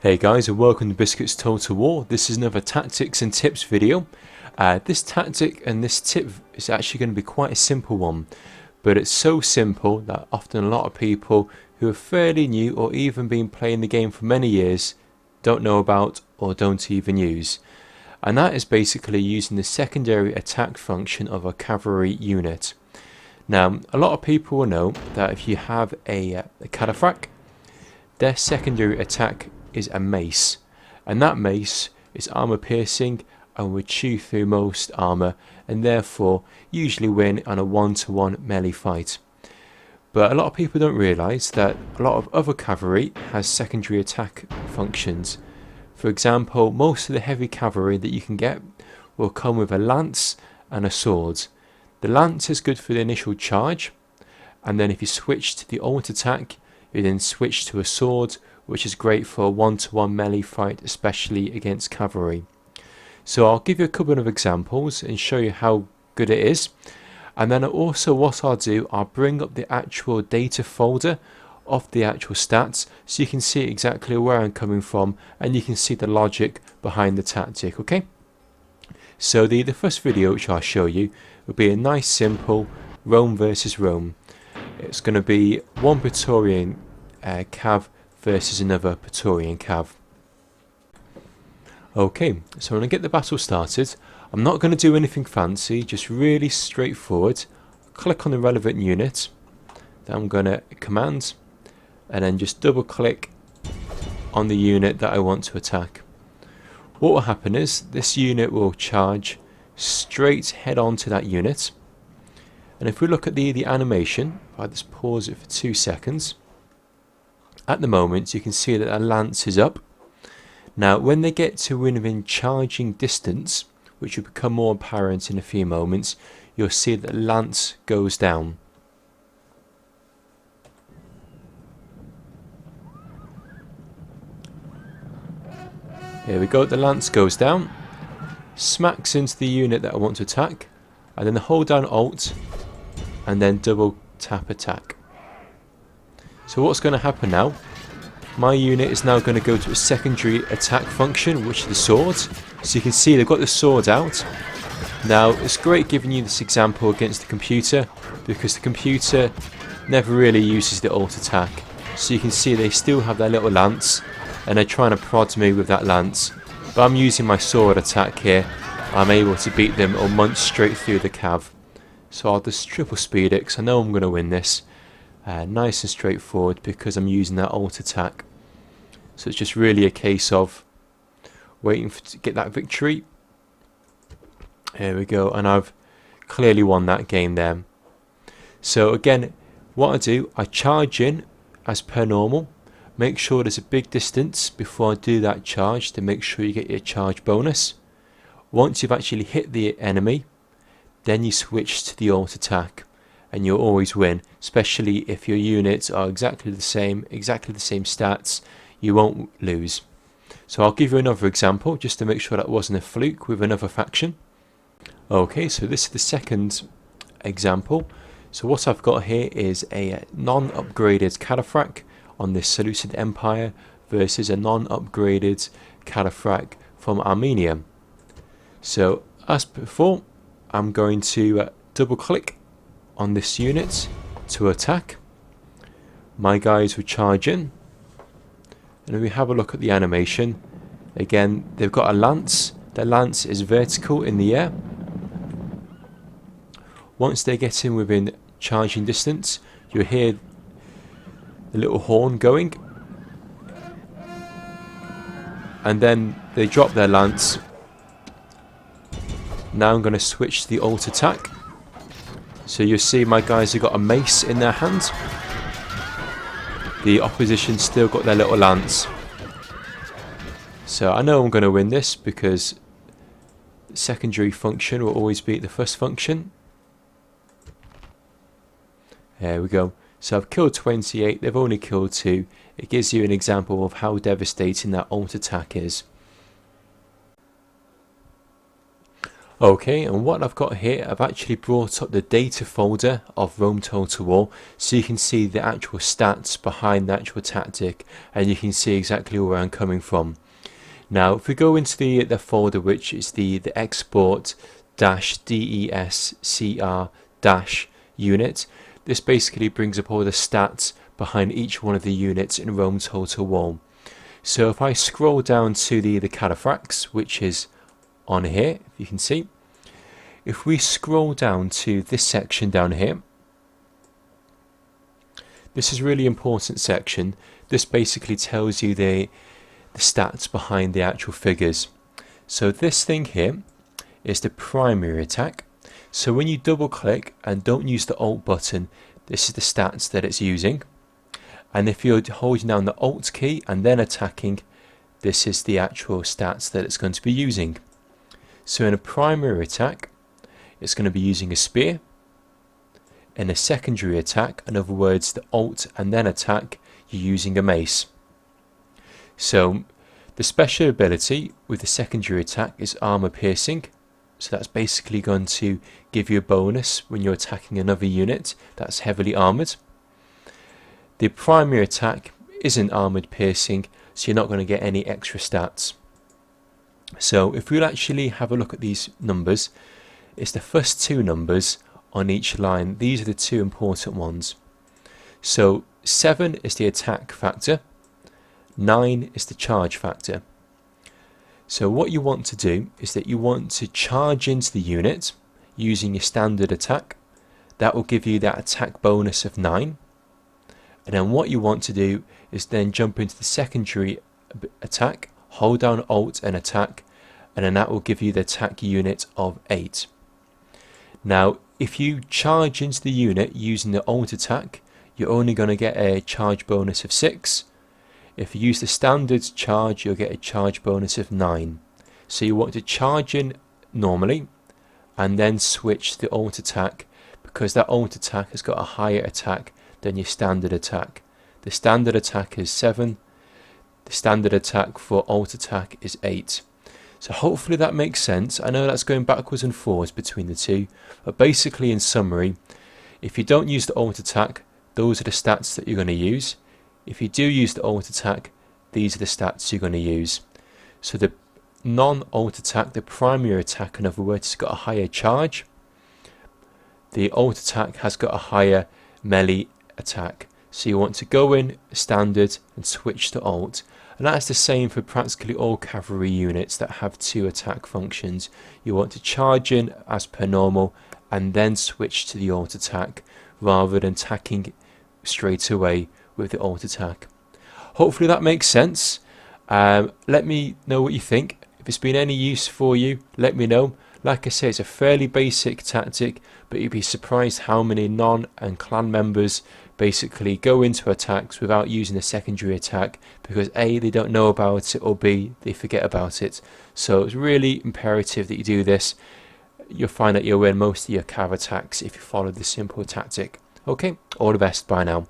Hey guys, and welcome to Biscuits Total War. This is another tactics and tips video. This tactic and this tip is actually going to be quite a simple one, but it's so simple that often a lot of people who are fairly new or even been playing the game for many years don't know about or don't even use. And that is basically using the secondary attack function of a cavalry unit. Now, a lot of people will know that if you have a Cavalry, their secondary attack is a mace, and that mace is armor piercing and would chew through most armor and therefore usually win on a one-to-one melee fight. But a lot of people don't realise that a lot of other cavalry has secondary attack functions. For example, most of the heavy cavalry that you can get will come with a lance and a sword. The lance is good for the initial charge, and then if you switch to the ult attack, you then switch to a sword, which is great for a one-to-one melee fight, especially against cavalry. So I'll give you a couple of examples and show you how good it is. And then also what I'll do, I'll bring up the actual data folder of the actual stats so you can see exactly where I'm coming from and you can see the logic behind the tactic, okay? So the first video which I'll show you will be a nice simple Rome versus Rome. It's going to be one Praetorian cav versus another Praetorian cav. Okay, so when I get the battle started, I'm not going to do anything fancy, just really straightforward. Click on the relevant unit, then I'm going to command, and then just double click on the unit that I want to attack. What will happen is, this unit will charge straight head on to that unit. And if we look at the animation, if I just pause it for 2 seconds, at the moment you can see that a lance is up. Now when they get to within charging distance, which will become more apparent in a few moments, you'll see that the lance goes down. Here we go, the lance goes down, smacks into the unit that I want to attack, and then hold down Alt and then double tap attack. So what's going to happen now, my unit is now going to go to a secondary attack function, which is the sword. So you can see they've got the sword out. Now it's great giving you this example against the computer, because the computer never really uses the ult attack. So you can see they still have their little lance and they're trying to prod me with that lance. But I'm using my sword attack here. I'm able to beat them or munch straight through the cav. So I'll just triple speed it because I know I'm going to win this. Nice and straightforward because I'm using that ult attack. So it's just really a case of waiting to get that victory. There we go, and I've clearly won that game there. So again, what I do, I charge in as per normal. Make sure there's a big distance before I do that charge to make sure you get your charge bonus. Once you've actually hit the enemy, then you switch to the ult attack. And you'll always win, especially if your units are exactly the same stats, you won't lose. So I'll give you another example just to make sure that wasn't a fluke with another faction. Okay, so this is the second example. So what I've got here is a non-upgraded Cavalry on this Seleucid Empire versus a non-upgraded Cavalry from Armenia. So as before, I'm going to double click on this unit to attack. My guys will charge in, and if we have a look at the animation, again they've got a lance. The lance is vertical in the air. Once they get in within charging distance, you'll hear the little horn going, and then they drop their lance. Now I'm going to switch to the ult attack. So you'll see my guys have got a mace in their hand. The opposition still got their little lance. So I know I'm going to win this because the secondary function will always beat the first function. There we go. So I've killed 28, they've only killed 2. It gives you an example of how devastating that ult attack is. Okay, and what I've got here, I've actually brought up the data folder of Rome Total War, so you can see the actual stats behind the actual tactic, and you can see exactly where I'm coming from. Now, if we go into the folder, which is the export -descr unit, this basically brings up all the stats behind each one of the units in Rome Total War. So if I scroll down to the cataphracts, which is on here, if you can see, if we scroll down to this section down here, this is a really important section. This basically tells you the stats behind the actual figures. So this thing here is the primary attack. So when you double click and don't use the Alt button, this is the stats that it's using. And if you're holding down the Alt key and then attacking, this is the actual stats that it's going to be using. So in a primary attack, it's going to be using a spear. In a secondary attack, in other words, the Alt and then attack, you're using a mace. So the special ability with the secondary attack is armor piercing. So that's basically going to give you a bonus when you're attacking another unit that's heavily armored. The primary attack isn't armored piercing, so you're not going to get any extra stats. So if we'll actually have a look at these numbers, it's the first two numbers on each line. These are the two important ones. So 7 is the attack factor, 9 is the charge factor. So what you want to do is that you want to charge into the unit using your standard attack. That will give you that attack bonus of 9. And then what you want to do is then jump into the secondary attack, hold down Alt and attack, and then that will give you the attack unit of 8. Now, if you charge into the unit using the Alt attack, you're only going to get a charge bonus of 6. If you use the standard charge, you'll get a charge bonus of 9. So you want to charge in normally and then switch to the Alt attack, because that Alt attack has got a higher attack than your standard attack. The standard attack is 7. The standard attack for Alt attack is 8. So hopefully that makes sense. I know that's going backwards and forwards between the two, but basically in summary, if you don't use the Alt attack, those are the stats that you're going to use. If you do use the Alt attack, these are the stats you're going to use. So the non-Alt attack, the primary attack, in other words, has got a higher charge. The Alt attack has got a higher melee attack. So you want to go in standard and switch to Alt. And that's the same for practically all cavalry units that have 2 attack functions. You want to charge in as per normal and then switch to the Alt attack rather than attacking straight away with the Alt attack. Hopefully that makes sense. Let me know what you think. If it's been any use for you, let me know. Like I say, it's a fairly basic tactic, but you'd be surprised how many non and clan members basically go into attacks without using a secondary attack because A, they don't know about it, or B, they forget about it. So it's really imperative that you do this. You'll find that you'll win most of your cav attacks if you follow this simple tactic. Okay, all the best, bye now.